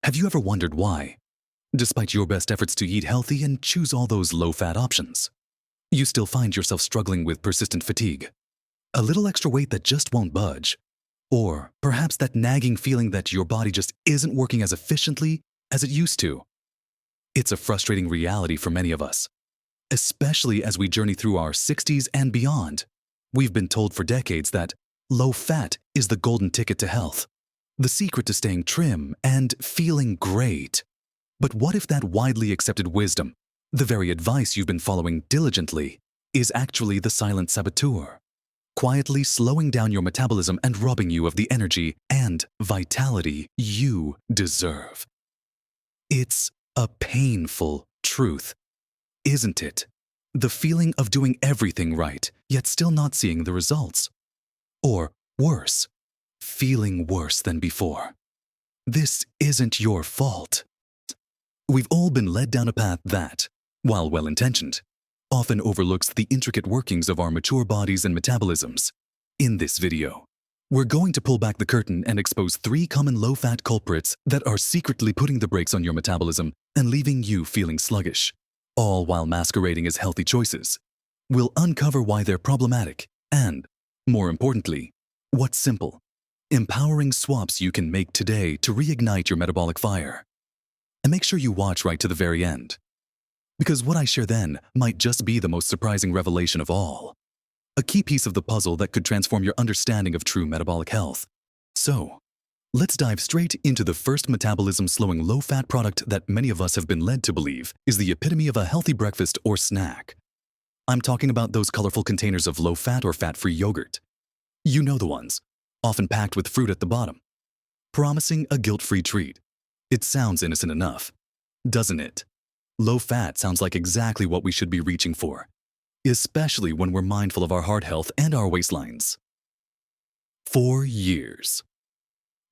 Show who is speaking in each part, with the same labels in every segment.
Speaker 1: Have you ever wondered why, despite your best efforts to eat healthy and choose all those low-fat options, you still find yourself struggling with persistent fatigue, a little extra weight that just won't budge, or perhaps that nagging feeling that your body just isn't working as efficiently as it used to? It's a frustrating reality for many of us, especially as we journey through our 60s and beyond. We've been told for decades that low fat is the golden ticket to health, the secret to staying trim and feeling great. But what if that widely accepted wisdom, the very advice you've been following diligently, is actually the silent saboteur, quietly slowing down your metabolism and robbing you of the energy and vitality you deserve? It's a painful truth, isn't it? The feeling of doing everything right, yet still not seeing the results. Or worse, feeling worse than before. This isn't your fault. We've all been led down a path that, while well-intentioned, often overlooks the intricate workings of our mature bodies and metabolisms. In this video, we're going to pull back the curtain and expose 3 common low-fat culprits that are secretly putting the brakes on your metabolism and leaving you feeling sluggish, all while masquerading as healthy choices. We'll uncover why they're problematic and, more importantly, what simple, empowering swaps you can make today to reignite your metabolic fire. And make sure you watch right to the very end, because what I share then might just be the most surprising revelation of all, a key piece of the puzzle that could transform your understanding of true metabolic health. So, let's dive straight into the first metabolism-slowing low-fat product that many of us have been led to believe is the epitome of a healthy breakfast or snack. I'm talking about those colorful containers of low-fat or fat-free yogurt. You know the ones, often packed with fruit at the bottom, promising a guilt-free treat. It sounds innocent enough, doesn't it? Low-fat sounds like exactly what we should be reaching for, especially when we're mindful of our heart health and our waistlines. For years,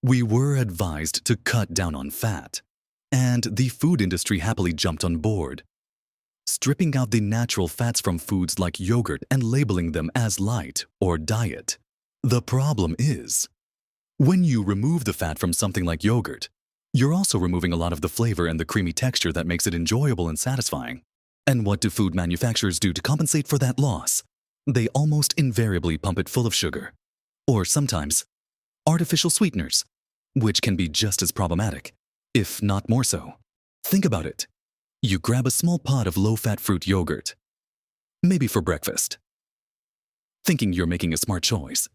Speaker 1: we were advised to cut down on fat, and the food industry happily jumped on board, stripping out the natural fats from foods like yogurt and labeling them as light or diet. The problem is, when you remove the fat from something like yogurt, you're also removing a lot of the flavor and the creamy texture that makes it enjoyable and satisfying. And what do food manufacturers do to compensate for that loss? They almost invariably pump it full of sugar, or sometimes artificial sweeteners, which can be just as problematic, if not more so. Think about it. You grab a small pot of low-fat fruit yogurt, maybe for breakfast, thinking you're making a smart choice.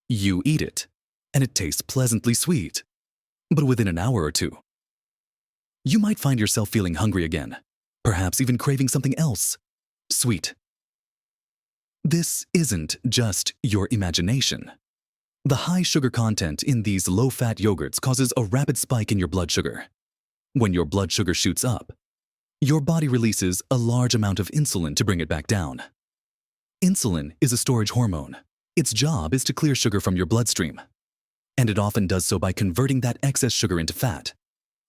Speaker 1: You eat it, and it tastes pleasantly sweet. But within an hour or two, you might find yourself feeling hungry again, perhaps even craving something else, sweet. This isn't just your imagination. The high sugar content in these low-fat yogurts causes a rapid spike in your blood sugar. When your blood sugar shoots up, your body releases a large amount of insulin to bring it back down. Insulin is a storage hormone. Its job is to clear sugar from your bloodstream, and it often does so by converting that excess sugar into fat,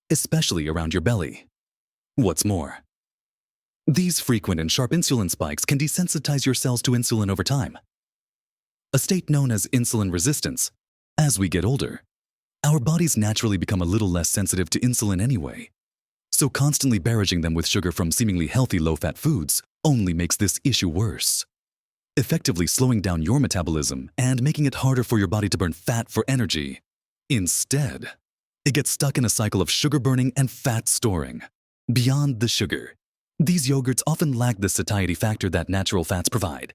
Speaker 1: especially around your belly. What's more, these frequent and sharp insulin spikes can desensitize your cells to insulin over time, a state known as insulin resistance. As we get older, our bodies naturally become a little less sensitive to insulin anyway, so constantly barraging them with sugar from seemingly healthy low-fat foods only makes this issue worse, effectively slowing down your metabolism and making it harder for your body to burn fat for energy. Instead, it gets stuck in a cycle of sugar burning and fat storing. Beyond the sugar, these yogurts often lack the satiety factor that natural fats provide.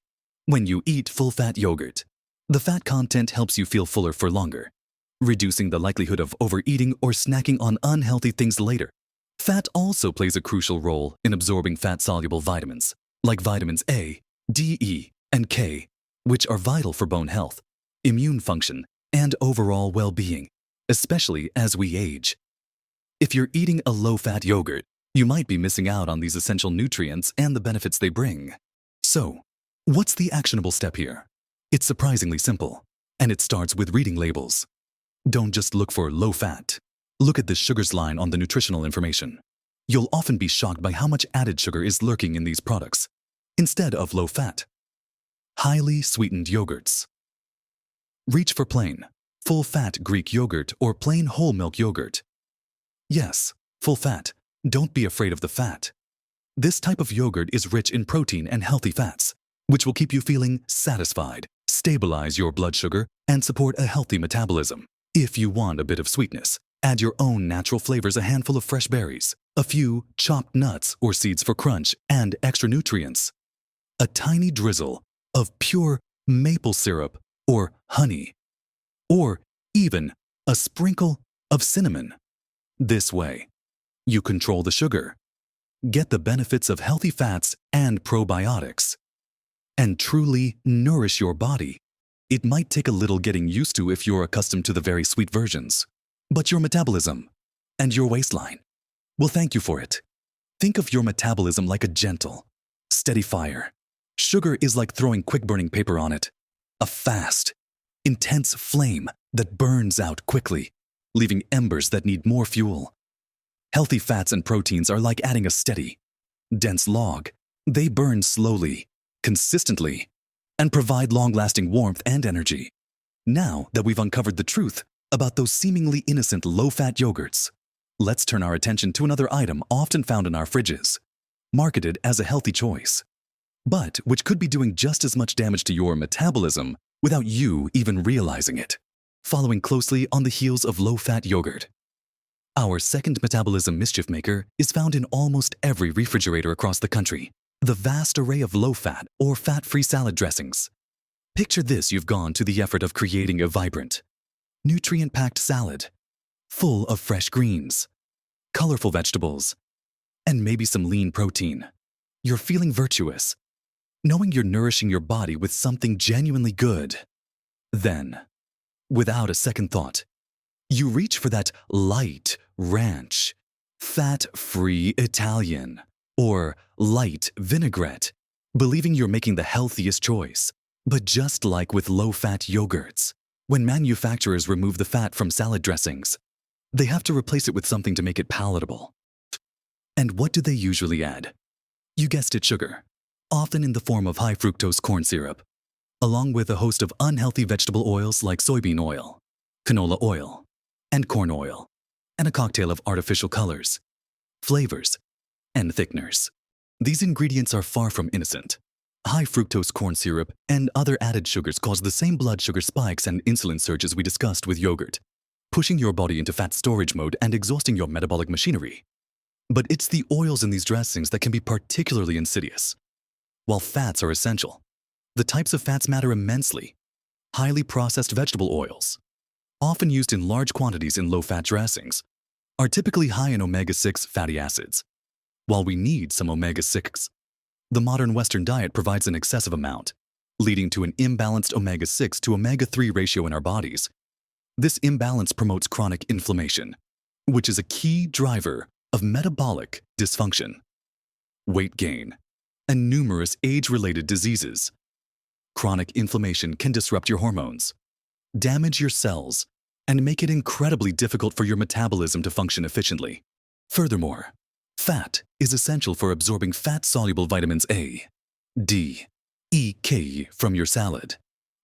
Speaker 1: When you eat full-fat yogurt, the fat content helps you feel fuller for longer, reducing the likelihood of overeating or snacking on unhealthy things later. Fat also plays a crucial role in absorbing fat-soluble vitamins, like vitamins A, D, E, and K, which are vital for bone health, immune function, and overall well-being, especially as we age. If you're eating a low-fat yogurt, you might be missing out on these essential nutrients and the benefits they bring. So, what's the actionable step here? It's surprisingly simple, and it starts with reading labels. Don't just look for low-fat. Look at the sugars line on the nutritional information. You'll often be shocked by how much added sugar is lurking in these products, instead of low-fat. Highly sweetened yogurts. Reach for plain, full-fat Greek yogurt or plain whole milk yogurt. Yes, full fat. Don't be afraid of the fat. This type of yogurt is rich in protein and healthy fats, which will keep you feeling satisfied, stabilize your blood sugar, and support a healthy metabolism. If you want a bit of sweetness, add your own natural flavors, a handful of fresh berries, a few chopped nuts or seeds for crunch and extra nutrients, a tiny drizzle of pure maple syrup or honey, or even a sprinkle of cinnamon. This way, you control the sugar, get the benefits of healthy fats and probiotics, and truly nourish your body. It might take a little getting used to if you're accustomed to the very sweet versions, but your metabolism and your waistline will thank you for it. Think of your metabolism like a gentle, steady fire. Sugar is like throwing quick-burning paper on it, a fast, intense flame that burns out quickly, leaving embers that need more fuel. Healthy fats and proteins are like adding a steady, dense log. They burn slowly, consistently, and provide long-lasting warmth and energy. Now that we've uncovered the truth about those seemingly innocent low-fat yogurts, let's turn our attention to another item often found in our fridges, marketed as a healthy choice, but which could be doing just as much damage to your metabolism without you even realizing it. Following closely on the heels of low-fat yogurt, our second metabolism mischief maker is found in almost every refrigerator across the country: the vast array of low-fat or fat-free salad dressings. Picture this: you've gone to the effort of creating a vibrant, nutrient-packed salad, full of fresh greens, colorful vegetables, and maybe some lean protein. You're feeling virtuous, knowing you're nourishing your body with something genuinely good. Then, without a second thought, you reach for that light ranch, fat-free Italian, or light vinaigrette, believing you're making the healthiest choice. But just like with low-fat yogurts, when manufacturers remove the fat from salad dressings, they have to replace it with something to make it palatable. And what do they usually add? You guessed it, sugar, often in the form of high-fructose corn syrup, along with a host of unhealthy vegetable oils like soybean oil, canola oil, and corn oil, and a cocktail of artificial colors, flavors, and thickeners. These ingredients are far from innocent. High-fructose corn syrup and other added sugars cause the same blood sugar spikes and insulin surges we discussed with yogurt, pushing your body into fat storage mode and exhausting your metabolic machinery. But it's the oils in these dressings that can be particularly insidious. While fats are essential, the types of fats matter immensely. Highly processed vegetable oils, often used in large quantities in low-fat dressings, are typically high in omega-6 fatty acids. While we need some omega-6, the modern Western diet provides an excessive amount, leading to an imbalanced omega-6 to omega-3 ratio in our bodies. This imbalance promotes chronic inflammation, which is a key driver of metabolic dysfunction, weight gain, and numerous age-related diseases. Chronic inflammation can disrupt your hormones, damage your cells, and make it incredibly difficult for your metabolism to function efficiently. Furthermore, fat is essential for absorbing fat-soluble vitamins A, D, E, K from your salad.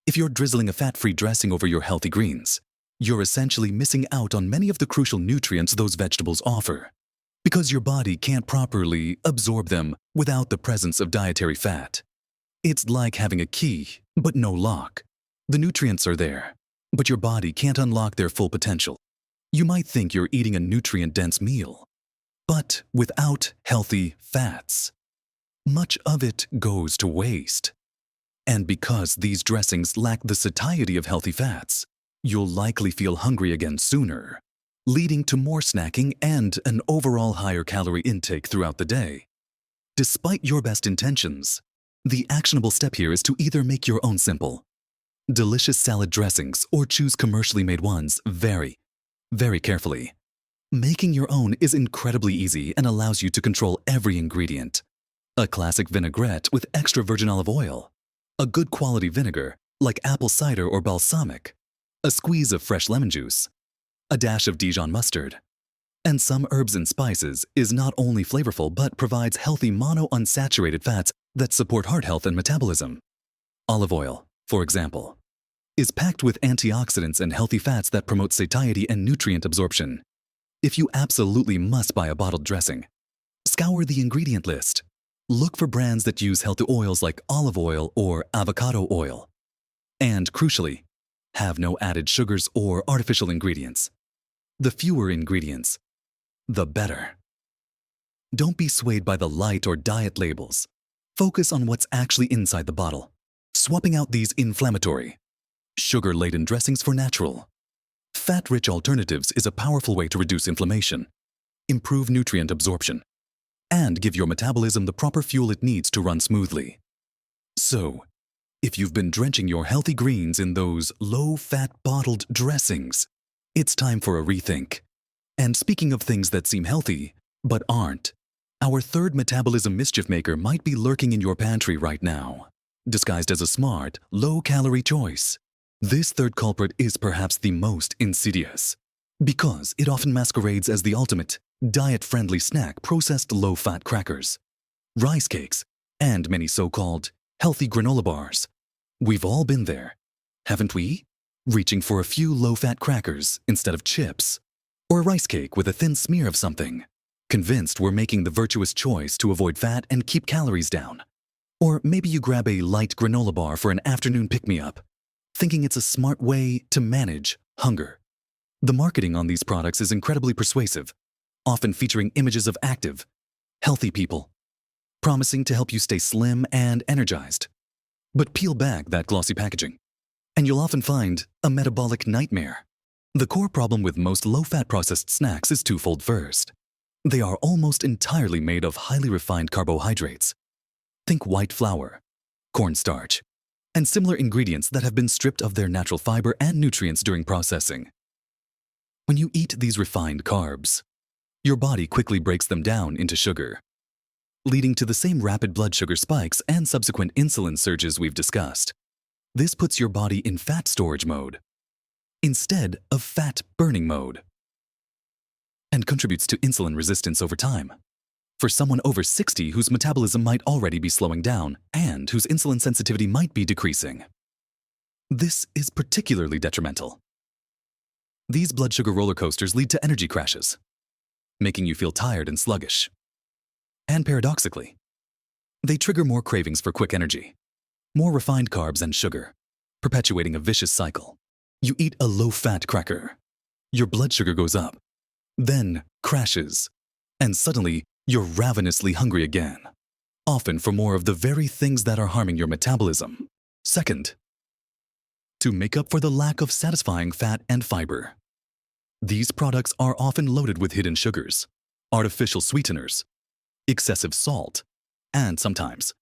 Speaker 1: If you're drizzling a fat-free dressing over your healthy greens, you're essentially missing out on many of the crucial nutrients those vegetables offer, because your body can't properly absorb them without the presence of dietary fat. It's like having a key, but no lock. The nutrients are there, but your body can't unlock their full potential. You might think you're eating a nutrient-dense meal, but without healthy fats, much of it goes to waste. And because these dressings lack the satiety of healthy fats, you'll likely feel hungry again sooner, leading to more snacking and an overall higher calorie intake throughout the day. Despite your best intentions, the actionable step here is to either make your own simple, delicious salad dressings or choose commercially made ones very, very carefully. Making your own is incredibly easy and allows you to control every ingredient. A classic vinaigrette with extra virgin olive oil, a good quality vinegar like apple cider or balsamic, a squeeze of fresh lemon juice, a dash of Dijon mustard, and some herbs and spices is not only flavorful but provides healthy monounsaturated fats that support heart health and metabolism. Olive oil, for example, is packed with antioxidants and healthy fats that promote satiety and nutrient absorption. If you absolutely must buy a bottled dressing, scour the ingredient list. Look for brands that use healthy oils like olive oil or avocado oil. And crucially, have no added sugars or artificial ingredients. The fewer ingredients, the better. Don't be swayed by the light or diet labels. Focus on what's actually inside the bottle, swapping out these inflammatory, sugar-laden dressings for natural, fat-rich alternatives is a powerful way to reduce inflammation, improve nutrient absorption, and give your metabolism the proper fuel it needs to run smoothly. So, if you've been drenching your healthy greens in those low-fat bottled dressings, it's time for a rethink. And speaking of things that seem healthy, but aren't, our third metabolism mischief maker might be lurking in your pantry right now, disguised as a smart, low-calorie choice. This third culprit is perhaps the most insidious, because it often masquerades as the ultimate, diet-friendly snack: processed low-fat crackers, rice cakes, and many so-called healthy granola bars. We've all been there, haven't we? Reaching for a few low-fat crackers instead of chips, or a rice cake with a thin smear of something, convinced we're making the virtuous choice to avoid fat and keep calories down. Or maybe you grab a light granola bar for an afternoon pick-me-up, thinking it's a smart way to manage hunger. The marketing on these products is incredibly persuasive, often featuring images of active, healthy people, promising to help you stay slim and energized. But peel back that glossy packaging, and you'll often find a metabolic nightmare. The core problem with most low-fat processed snacks is twofold. First, they are almost entirely made of highly refined carbohydrates. Think white flour, cornstarch, and similar ingredients that have been stripped of their natural fiber and nutrients during processing. When you eat these refined carbs, your body quickly breaks them down into sugar, leading to the same rapid blood sugar spikes and subsequent insulin surges we've discussed. This puts your body in fat storage mode instead of fat burning mode, and contributes to insulin resistance over time. For someone over 60 whose metabolism might already be slowing down and whose insulin sensitivity might be decreasing, this is particularly detrimental. These blood sugar roller coasters lead to energy crashes, making you feel tired and sluggish. And paradoxically, they trigger more cravings for quick energy, more refined carbs and sugar, perpetuating a vicious cycle. You eat a low-fat cracker, your blood sugar goes up, then crashes, and suddenly you're ravenously hungry again, often for more of the very things that are harming your metabolism. Second, to make up for the lack of satisfying fat and fiber. These products are often loaded with hidden sugars, artificial sweeteners, excessive salt, and sometimes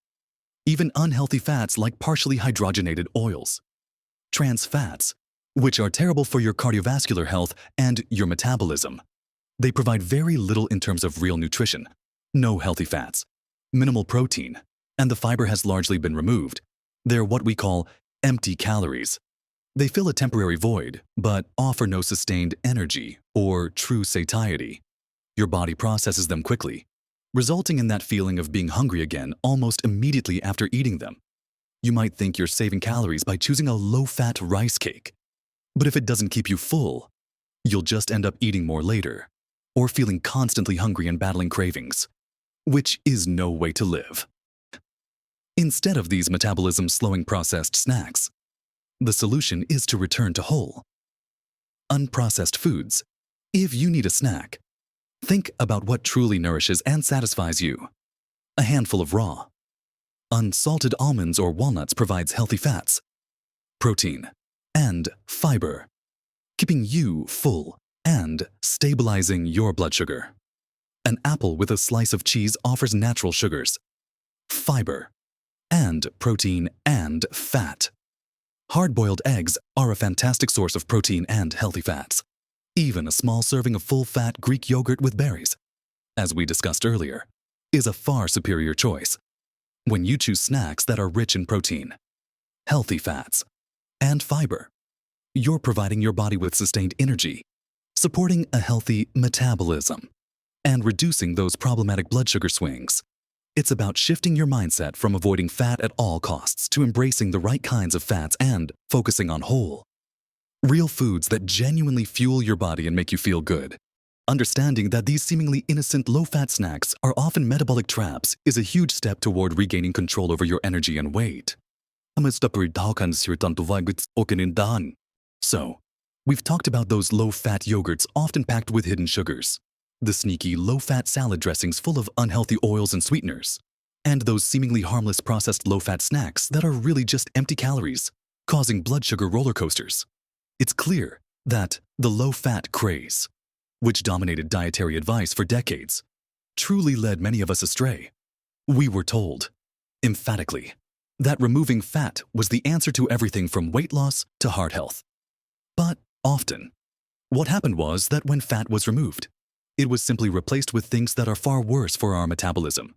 Speaker 1: even unhealthy fats like partially hydrogenated oils, trans fats, which are terrible for your cardiovascular health and your metabolism. They provide very little in terms of real nutrition, no healthy fats, minimal protein, and the fiber has largely been removed. They're what we call empty calories. They fill a temporary void, but offer no sustained energy or true satiety. Your body processes them quickly, resulting in that feeling of being hungry again almost immediately after eating them. You might think you're saving calories by choosing a low-fat rice cake, but if it doesn't keep you full, you'll just end up eating more later, or feeling constantly hungry and battling cravings, which is no way to live. Instead of these metabolism-slowing processed snacks, the solution is to return to whole, unprocessed foods. If you need a snack, think about what truly nourishes and satisfies you. A handful of raw, unsalted almonds or walnuts provides healthy fats, protein, and fiber, keeping you full and stabilizing your blood sugar. An apple with a slice of cheese offers natural sugars, fiber, and protein and fat. Hard-boiled eggs are a fantastic source of protein and healthy fats. Even a small serving of full-fat Greek yogurt with berries, as we discussed earlier, is a far superior choice. When you choose snacks that are rich in protein, healthy fats, and fiber, you're providing your body with sustained energy, supporting a healthy metabolism, and reducing those problematic blood sugar swings. It's about shifting your mindset from avoiding fat at all costs to embracing the right kinds of fats and focusing on whole, real foods that genuinely fuel your body and make you feel good. Understanding that these seemingly innocent low-fat snacks are often metabolic traps is a huge step toward regaining control over your energy and weight. So, we've talked about those low-fat yogurts often packed with hidden sugars, the sneaky low-fat salad dressings full of unhealthy oils and sweeteners, and those seemingly harmless processed low-fat snacks that are really just empty calories, causing blood sugar roller coasters. It's clear that the low-fat craze, which dominated dietary advice for decades, truly led many of us astray. We were told, emphatically, that removing fat was the answer to everything from weight loss to heart health. But often, what happened was that when fat was removed, it was simply replaced with things that are far worse for our metabolism,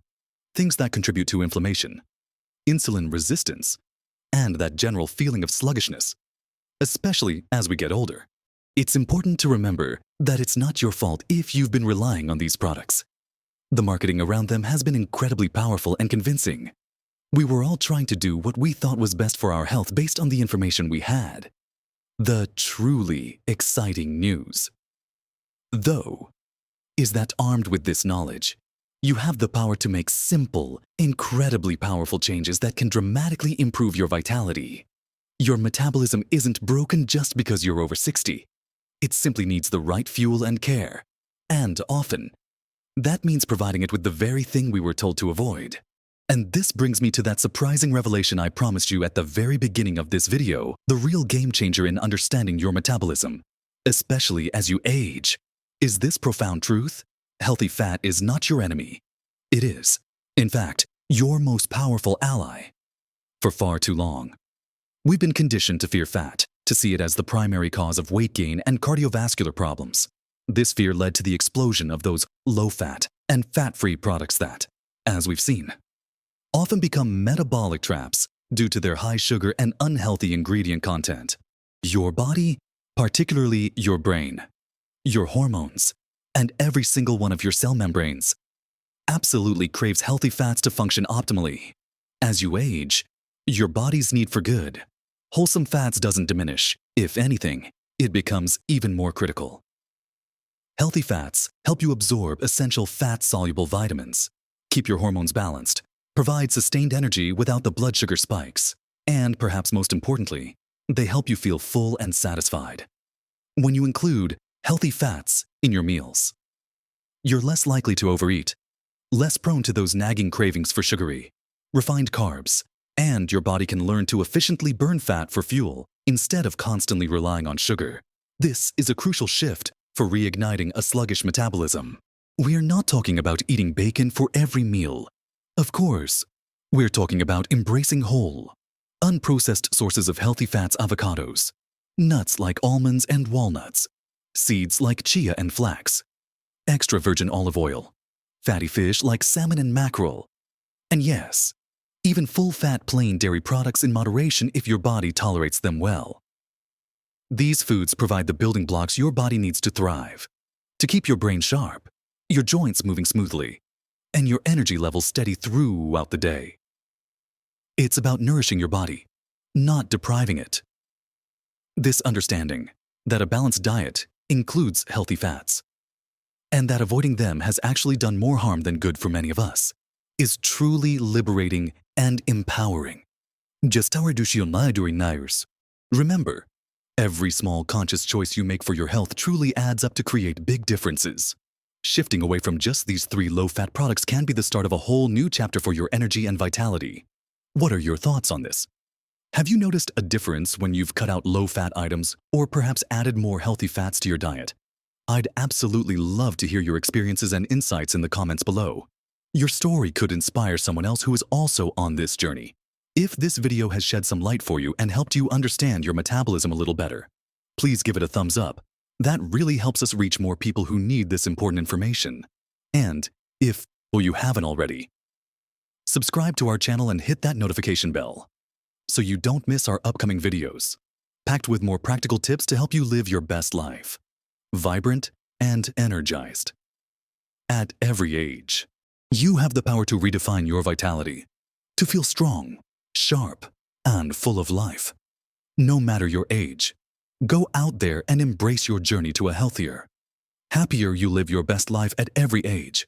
Speaker 1: things that contribute to inflammation, insulin resistance, and that general feeling of sluggishness, especially as we get older. It's important to remember that it's not your fault if you've been relying on these products. The marketing around them has been incredibly powerful and convincing. We were all trying to do what we thought was best for our health based on the information we had. The truly exciting news, though, is that armed with this knowledge, you have the power to make simple, incredibly powerful changes that can dramatically improve your vitality. Your metabolism isn't broken just because you're over 60. It simply needs the right fuel and care. And often, that means providing it with the very thing we were told to avoid. And this brings me to that surprising revelation I promised you at the very beginning of this video, the real game changer in understanding your metabolism, especially as you age. Is this profound truth? Healthy fat is not your enemy. It is, in fact, your most powerful ally. For far too long, we've been conditioned to fear fat, to see it as the primary cause of weight gain and cardiovascular problems. This fear led to the explosion of those low-fat and fat-free products that, as we've seen, often become metabolic traps due to their high sugar and unhealthy ingredient content. Your body, particularly your brain, your hormones, and every single one of your cell membranes, absolutely craves healthy fats to function optimally. As you age, your body's need for good, wholesome fats doesn't diminish. If anything, it becomes even more critical. Healthy fats help you absorb essential fat-soluble vitamins, keep your hormones balanced, provide sustained energy without the blood sugar spikes, and perhaps most importantly, they help you feel full and satisfied. When you include healthy fats in your meals, you're less likely to overeat, less prone to those nagging cravings for sugary, refined carbs, and your body can learn to efficiently burn fat for fuel instead of constantly relying on sugar. This is a crucial shift for reigniting a sluggish metabolism. We are not talking about eating bacon for every meal. Of course, we're talking about embracing whole, unprocessed sources of healthy fats: avocados, nuts like almonds and walnuts, seeds like chia and flax, extra virgin olive oil, fatty fish like salmon and mackerel, and yes, even full-fat plain dairy products in moderation if your body tolerates them well. These foods provide the building blocks your body needs to thrive, to keep your brain sharp, your joints moving smoothly, and your energy levels steady throughout the day. It's about nourishing your body, not depriving it. This understanding that a balanced diet includes healthy fats, and that avoiding them has actually done more harm than good for many of us, is truly liberating and empowering. Remember, every small conscious choice you make for your health truly adds up to create big differences. Shifting away from just these 3 low-fat products can be the start of a whole new chapter for your energy and vitality. What are your thoughts on this? Have you noticed a difference when you've cut out low-fat items or perhaps added more healthy fats to your diet? I'd absolutely love to hear your experiences and insights in the comments below. Your story could inspire someone else who is also on this journey. If this video has shed some light for you and helped you understand your metabolism a little better, please give it a thumbs up. That really helps us reach more people who need this important information. And if you haven't already, subscribe to our channel and hit that notification bell so you don't miss our upcoming videos, packed with more practical tips to help you live your best life, vibrant and energized. At every age, you have the power to redefine your vitality, to feel strong, sharp, and full of life. No matter your age, go out there and embrace your journey to a healthier, happier you live your best life at every age.